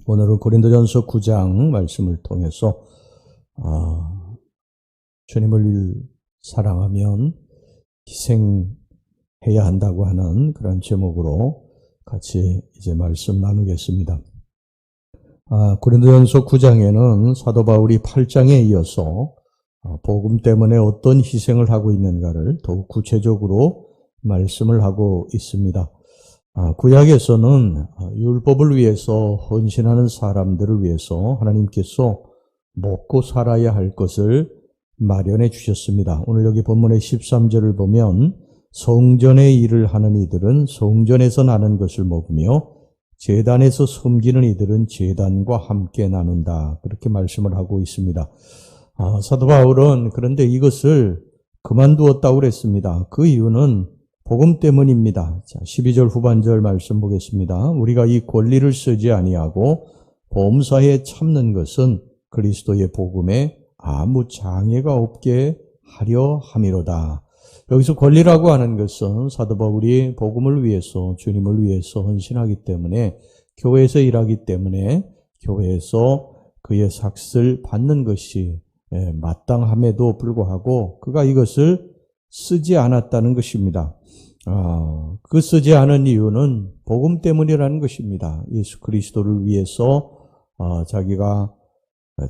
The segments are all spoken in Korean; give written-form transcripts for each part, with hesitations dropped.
오늘은 고린도전서 9장 말씀을 통해서 주님을 사랑하면 희생해야 한다고 하는 그런 제목으로 같이 이제 말씀 나누겠습니다. 고린도전서 9장에는 사도 바울이 8장에 이어서 복음 때문에 어떤 희생을 하고 있는가를 더욱 구체적으로 말씀을 하고 있습니다. 구약에서는 율법을 위해서 헌신하는 사람들을 위해서 하나님께서 먹고 살아야 할 것을 마련해 주셨습니다. 오늘 여기 본문의 13절을 보면 성전의 일을 하는 이들은 성전에서 나는 것을 먹으며 제단에서 섬기는 이들은 제단과 함께 나눈다. 그렇게 말씀을 하고 있습니다. 사도 바울은 그런데 이것을 그만두었다고 그랬습니다. 그 이유는 복음 때문입니다. 자, 12절 후반절 말씀 보겠습니다. 우리가 이 권리를 쓰지 아니하고 범사에 참는 것은 그리스도의 복음에 아무 장애가 없게 하려 함이로다. 여기서 권리라고 하는 것은 사도 바울이 복음을 위해서 주님을 위해서 헌신하기 때문에 교회에서 일하기 때문에 교회에서 그의 삭슬 받는 것이 마땅함에도 불구하고 그가 이것을 쓰지 않았다는 것입니다. 그 쓰지 않은 이유는 복음 때문이라는 것입니다. 예수 그리스도를 위해서 자기가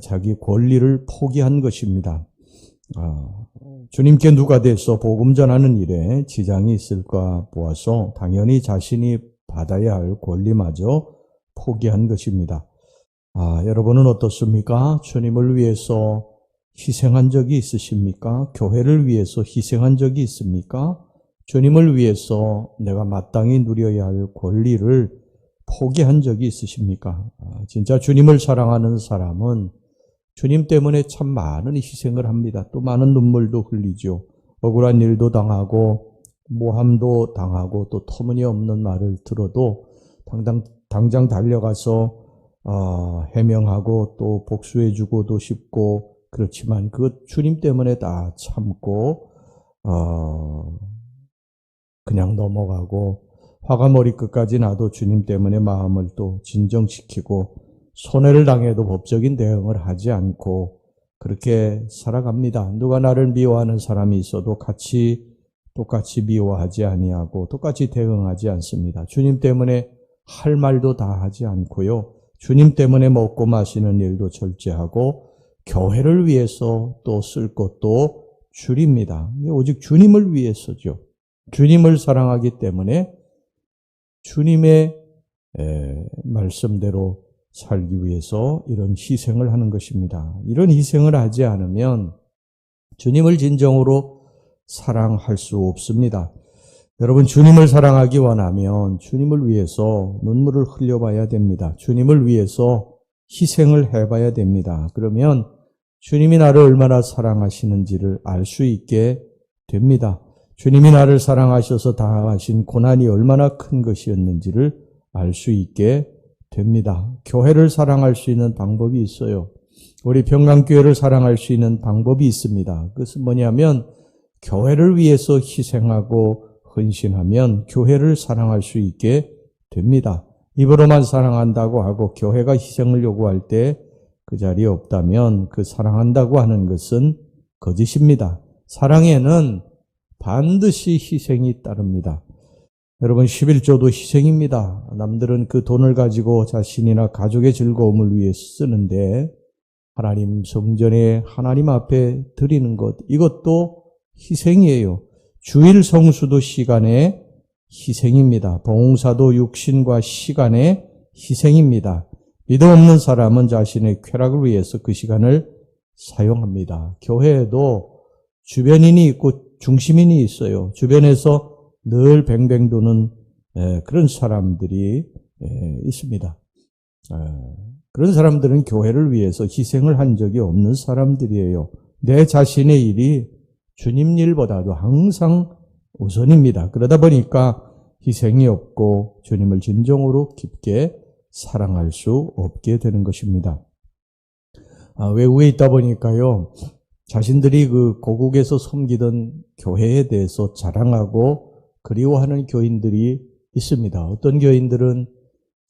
자기 권리를 포기한 것입니다. 주님께 누가 돼서 복음 전하는 일에 지장이 있을까 보아서 당연히 자신이 받아야 할 권리마저 포기한 것입니다. 여러분은 어떻습니까? 주님을 위해서 희생한 적이 있으십니까? 교회를 위해서 희생한 적이 있습니까? 주님을 위해서 내가 마땅히 누려야 할 권리를 포기한 적이 있으십니까? 진짜 주님을 사랑하는 사람은 주님 때문에 참 많은 희생을 합니다. 또 많은 눈물도 흘리죠. 억울한 일도 당하고 모함도 당하고 또 터무니없는 말을 들어도 당장 달려가서 해명하고 또 복수해주고도 싶고 그렇지만 그 주님 때문에 다 참고 그냥 넘어가고 화가 머리끝까지 나도 주님 때문에 마음을 또 진정시키고 손해를 당해도 법적인 대응을 하지 않고 그렇게 살아갑니다. 누가 나를 미워하는 사람이 있어도 똑같이 미워하지 아니하고 똑같이 대응하지 않습니다. 주님 때문에 할 말도 다 하지 않고요. 주님 때문에 먹고 마시는 일도 절제하고 교회를 위해서 또 쓸 것도 줄입니다. 오직 주님을 위해서죠. 주님을 사랑하기 때문에 주님의 말씀대로 살기 위해서 이런 희생을 하는 것입니다. 이런 희생을 하지 않으면 주님을 진정으로 사랑할 수 없습니다. 여러분 주님을 사랑하기 원하면 주님을 위해서 눈물을 흘려봐야 됩니다. 주님을 위해서 희생을 해봐야 됩니다. 그러면 주님이 나를 얼마나 사랑하시는지를 알 수 있게 됩니다. 주님이 나를 사랑하셔서 당하신 고난이 얼마나 큰 것이었는지를 알 수 있게 됩니다. 교회를 사랑할 수 있는 방법이 있어요. 우리 평강교회를 사랑할 수 있는 방법이 있습니다. 그것은 뭐냐면 교회를 위해서 희생하고 헌신하면 교회를 사랑할 수 있게 됩니다. 입으로만 사랑한다고 하고 교회가 희생을 요구할 때 그 자리에 없다면 그 사랑한다고 하는 것은 거짓입니다. 사랑에는 반드시 희생이 따릅니다. 여러분 11조도 희생입니다. 남들은 그 돈을 가지고 자신이나 가족의 즐거움을 위해 쓰는데 하나님 성전에 하나님 앞에 드리는 것 이것도 희생이에요. 주일 성수도 시간의 희생입니다. 봉사도 육신과 시간의 희생입니다. 믿음 없는 사람은 자신의 쾌락을 위해서 그 시간을 사용합니다. 교회에도 주변인이 있고 중심인이 있어요. 주변에서 늘 뱅뱅 도는 그런 사람들이 있습니다. 그런 사람들은 교회를 위해서 희생을 한 적이 없는 사람들이에요. 내 자신의 일이 주님 일보다도 항상 우선입니다. 그러다 보니까 희생이 없고 주님을 진정으로 깊게 사랑할 수 없게 되는 것입니다. 외국에 있다 보니까요. 자신들이 그 고국에서 섬기던 교회에 대해서 자랑하고 그리워하는 교인들이 있습니다. 어떤 교인들은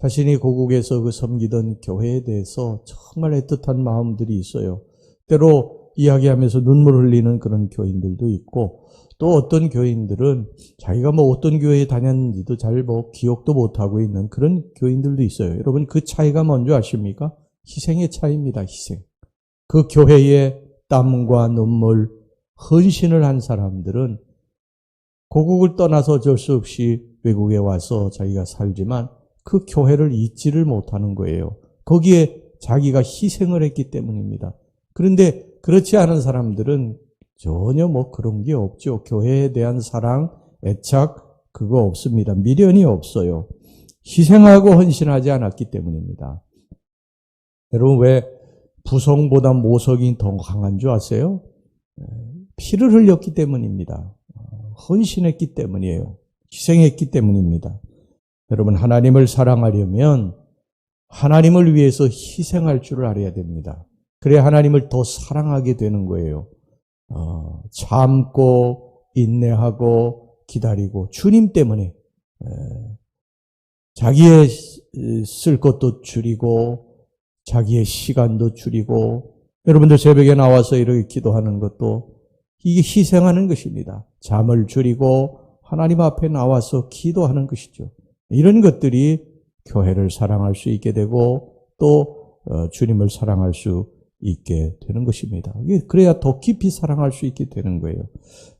자신이 고국에서 섬기던 교회에 대해서 정말 애틋한 마음들이 있어요. 때로 이야기하면서 눈물 흘리는 그런 교인들도 있고, 또 어떤 교인들은 자기가 어떤 교회에 다녔는지도 잘 기억도 못하고 있는 그런 교인들도 있어요. 여러분, 그 차이가 뭔지 아십니까? 희생의 차이입니다. 희생. 그 교회에 땀과 눈물, 헌신을 한 사람들은 고국을 떠나서 어쩔 수 없이 외국에 와서 자기가 살지만 그 교회를 잊지를 못하는 거예요. 거기에 자기가 희생을 했기 때문입니다. 그런데 그렇지 않은 사람들은 전혀 그런 게 없죠. 교회에 대한 사랑, 애착, 그거 없습니다. 미련이 없어요. 희생하고 헌신하지 않았기 때문입니다. 여러분, 왜 부성보다 모성이 더 강한 줄 아세요? 피를 흘렸기 때문입니다. 헌신했기 때문이에요. 희생했기 때문입니다. 여러분, 하나님을 사랑하려면 하나님을 위해서 희생할 줄을 알아야 됩니다. 그래야 하나님을 더 사랑하게 되는 거예요. 참고 인내하고 기다리고 주님 때문에 자기의 쓸 것도 줄이고 자기의 시간도 줄이고, 여러분들 새벽에 나와서 이렇게 기도하는 것도 이게 희생하는 것입니다. 잠을 줄이고 하나님 앞에 나와서 기도하는 것이죠. 이런 것들이 교회를 사랑할 수 있게 되고 또 주님을 사랑할 수 있게 되는 것입니다. 그래야 더 깊이 사랑할 수 있게 되는 거예요.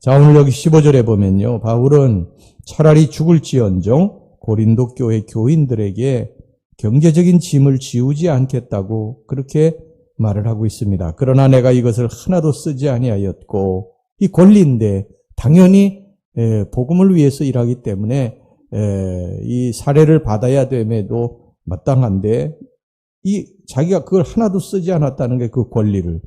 자, 오늘 여기 15절에 보면요, 바울은 차라리 죽을지언정 고린도 교회 교인들에게 경제적인 짐을 지우지 않겠다고 그렇게 말을 하고 있습니다. 그러나 내가 이것을 하나도 쓰지 아니하였고, 이 권리인데 당연히 복음을 위해서 일하기 때문에 이 사례를 받아야 됨에도 마땅한데, 자기가 그걸 하나도 쓰지 않았다는 게 그 권리를.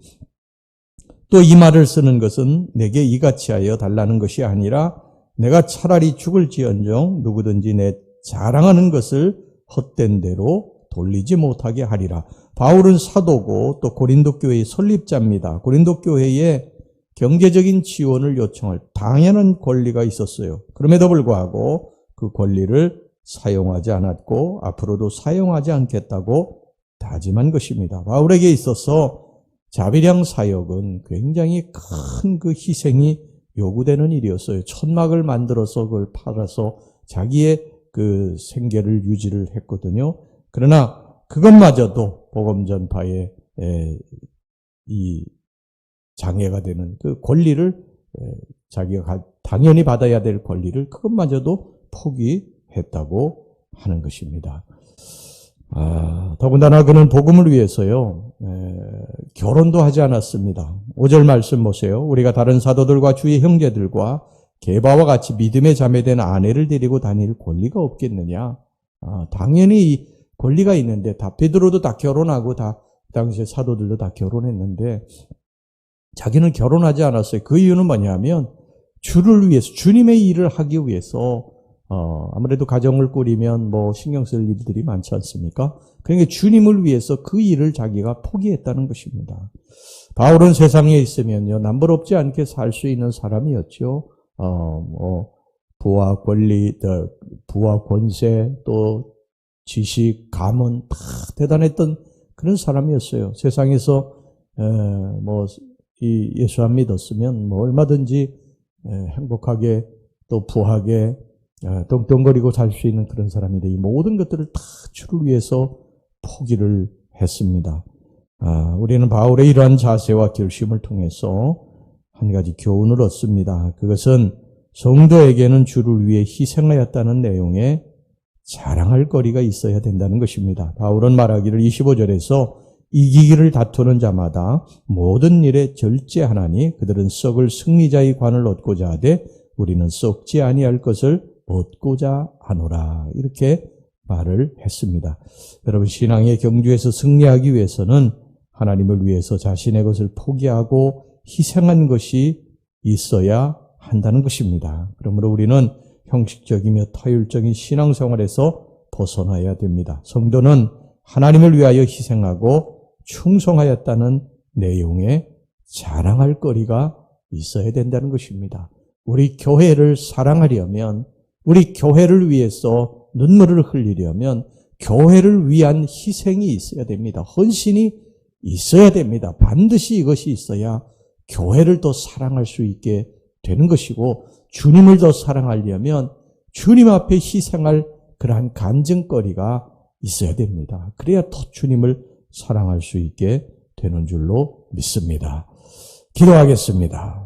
또 이 말을 쓰는 것은 내게 이같이 하여 달라는 것이 아니라 내가 차라리 죽을지언정 누구든지 내 자랑하는 것을 헛된 대로 돌리지 못하게 하리라. 바울은 사도고 또 고린도 교회의 설립자입니다. 고린도 교회에 경제적인 지원을 요청할 당연한 권리가 있었어요. 그럼에도 불구하고 그 권리를 사용하지 않았고 앞으로도 사용하지 않겠다고 다짐한 것입니다. 바울에게 있어서 자비량 사역은 굉장히 큰 그 희생이 요구되는 일이었어요. 천막을 만들어서 그걸 팔아서 자기의 그 생계를 유지를 했거든요. 그러나 그것마저도 복음 전파에 이 장애가 되는 그 권리를, 자기가 당연히 받아야 될 권리를 그것마저도 포기했다고 하는 것입니다. 더군다나 그는 복음을 위해서요, 결혼도 하지 않았습니다. 5절 말씀 보세요. 우리가 다른 사도들과 주의 형제들과 게바와 같이 믿음의 자매된 아내를 데리고 다닐 권리가 없겠느냐? 당연히 권리가 있는데, 베드로도 다 결혼하고 그 당시에 사도들도 다 결혼했는데 자기는 결혼하지 않았어요. 그 이유는 뭐냐면 주를 위해서, 주님의 일을 하기 위해서. 아무래도 가정을 꾸리면 신경 쓸 일들이 많지 않습니까? 그러니까 주님을 위해서 그 일을 자기가 포기했다는 것입니다. 바울은 세상에 있으면요, 남부럽지 않게 살 수 있는 사람이었죠. 부와 권리, 부와 권세, 또 지식, 가문, 다 대단했던 그런 사람이었어요. 세상에서, 예수 안 믿었으면 얼마든지 행복하게 또 부하게 떵떵거리고 살 수 있는 그런 사람인데 이 모든 것들을 다 주를 위해서 포기를 했습니다. 우리는 바울의 이러한 자세와 결심을 통해서 한 가지 교훈을 얻습니다. 그것은 성도에게는 주를 위해 희생하였다는 내용에 자랑할 거리가 있어야 된다는 것입니다. 바울은 말하기를 25절에서 이기기를 다투는 자마다 모든 일에 절제하나니 그들은 썩을 승리자의 관을 얻고자 하되 우리는 썩지 아니할 것을 얻고자 하노라. 이렇게 말을 했습니다. 여러분, 신앙의 경주에서 승리하기 위해서는 하나님을 위해서 자신의 것을 포기하고 희생한 것이 있어야 한다는 것입니다. 그러므로 우리는 형식적이며 타율적인 신앙생활에서 벗어나야 됩니다. 성도는 하나님을 위하여 희생하고 충성하였다는 내용에 자랑할 거리가 있어야 된다는 것입니다. 우리 교회를 사랑하려면, 우리 교회를 위해서 눈물을 흘리려면 교회를 위한 희생이 있어야 됩니다. 헌신이 있어야 됩니다. 반드시 이것이 있어야 교회를 더 사랑할 수 있게 되는 것이고, 주님을 더 사랑하려면 주님 앞에 희생할 그러한 간증거리가 있어야 됩니다. 그래야 더 주님을 사랑할 수 있게 되는 줄로 믿습니다. 기도하겠습니다.